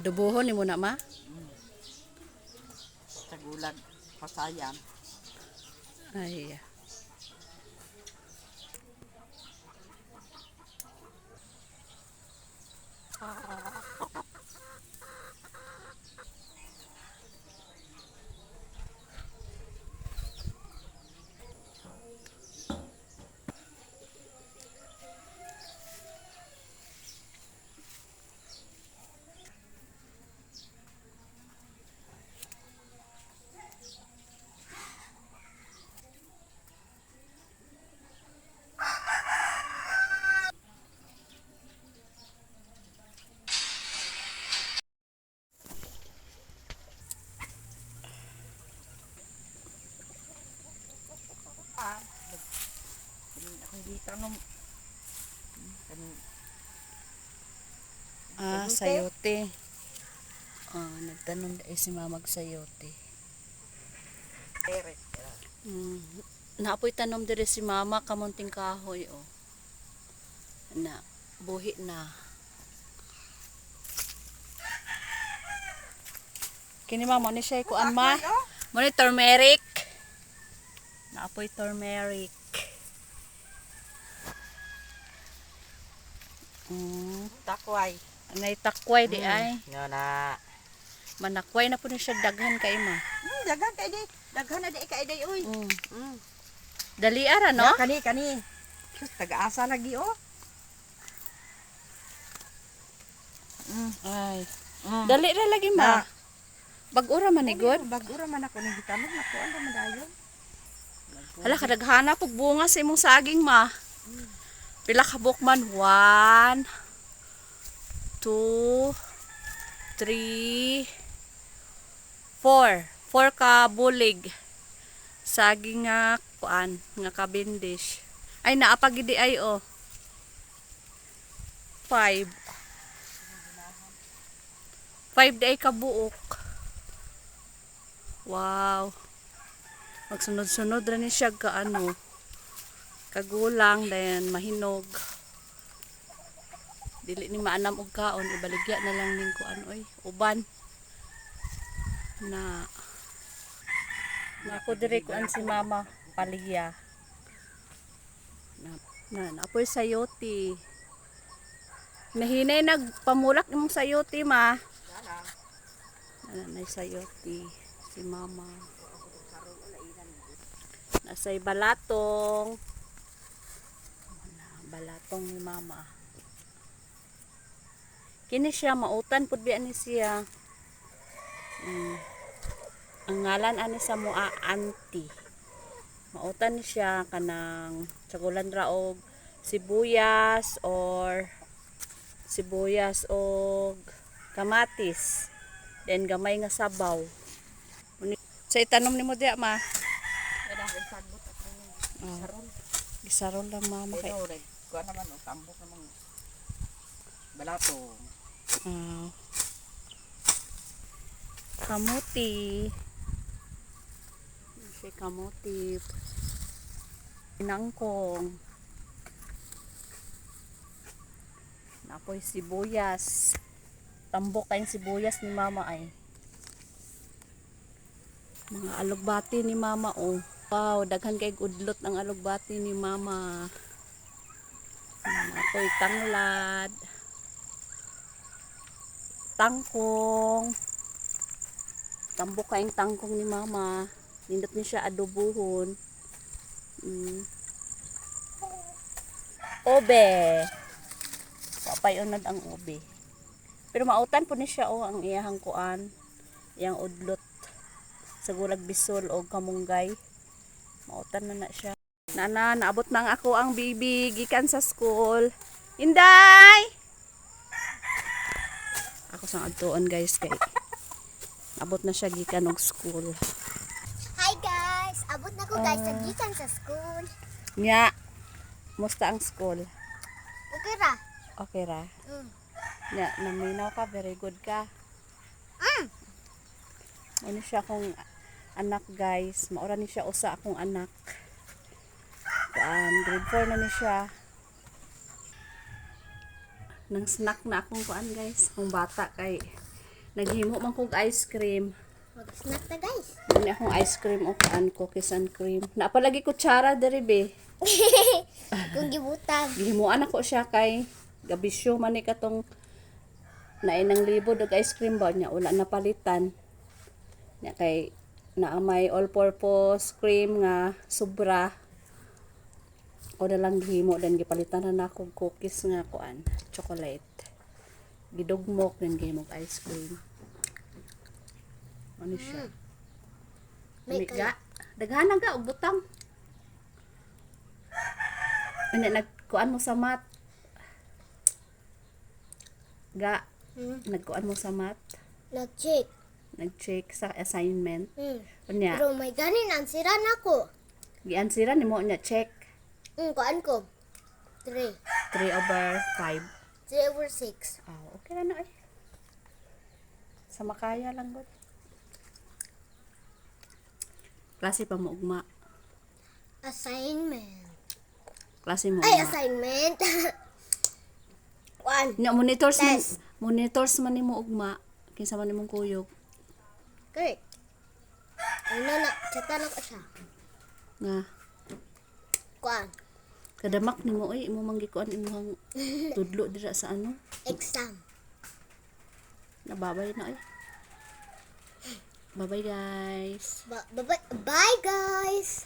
Adobohon ni mo na ma? Sa gulag, pasayan. Ay. Akong gita ng Sayote. Nagtanong dahil si mamag sayote. teret. Naapoy tanom dire si mama kamunting kahoy na buhi na. Kini mama ni siya kuan ma. Mo ni turmeric. Naapoy turmeric. Takway. Anay takway di ay. Nga na. Manakway na po ni siya daghan kay ma. Daghan kay di. Daghan na di kay di uy. Dali ara no? Kani. Sus, taga-asa lagi oh. Ay. Dali ra lagi ma. Bag-ura man ni god. Bag-ura man ako ni gitanong na ko ano madayon. Hala kadaghana pug bunga sa imong saging ma. Pila ka bukman? 1 2 3 4. 4 ka bulig. Saging nga kuan nga kabindish. Ay naapagidi ay 5. 5 day ka buok. Wow. Magsunod-sunod ra ni siya ka kagulang then mahinog. Dili ni maanam og kaon, ibaligya na lang ning kuan uban. Na ako dire kuan si mama paligya. Apoy sayote. Nahinay nagpamulak imong sayote ma. Nay sayote si mama. Nasay balatong. Balatong ni mama. Kini siya mautan pud bi ani siya. Ang ngalan ani sa mua auntie. Mautan ni siya kanang tsagulan ra og sibuyas or kamatis. Then gamay nga sabaw. Sa itanom nimo diya ma. Gisarol lang mama kay. Kuha naman tambok naman. Balatong. Kamuti. Si kamuti. Inangkong. Napoy sibuyas. Tambok kayong sibuyas ni mama ay. Mga alugbati ni mama Wow, daghan kay udlot ang alugbati ni mama. Napoy tanglad. Tangkong. Tambok kayong tangkong ni mama. Nindot ni siya adobuhon. Obe. Papayunad ang obe. Pero mautan po ni siya ang iyahang kuan. Iyang udlot. Sa gulag bisol o kamunggay. Mautan na siya. Naabot na ako ang baby gikan sa school. Inday! Ako sang adtuon guys kay. Abot na siya gikan og school. Hi guys! Abot na ko guys sa gikan sa school. Nya. Musta ang school? Okay ra? Okay ra. Nya, naminaw ka, very good ka. Ano siya akong anak guys. Maura ni siya usa akong anak. Grade 4 na ni siya. Nang snack na akong kuan guys. Kung bata kay Naghimo man kog ice cream. Mag-snack na guys. Ano akong ice cream o kaan, cookies and cream. Napalagi kutsara diri be. Kung gibutang. Gihimuan ako siya kay gabisyo man ni katong nainang libo og ice cream ba nya wala napalitan. Nya kay naa may all purpose cream nga sobra. O na lang gihimo then gipalitan na nako cookies nga kuan, chocolate. Gidugmok then gihimo og ice cream. Ano siya? May Miga. Daghan ga og butang. Ano nagkuan mo sa mat? Ga, nagkuan mo sa mat? Nag-check. Nag-check sa assignment. Unya, Pero may ganin ang sira na ko. giansiran nimo nya check Kuan ko. 3. 3/5. 3/6. Okay na na eh. Sa makaya lang gud. Klase pa mo ugma. Assignment. Klase mo Ay, ugma. assignment. 1. Nya monitors man, Test. monitors man nimo ugma. Kinsa man nimong kuyog Correct. Ano na, chata na ko siya. nga Kuan. kadamak nimo oy imo manggikuan imong tudlo dira sa ano. Exam. Nababay na oy. Bye bye guys. Bye guys.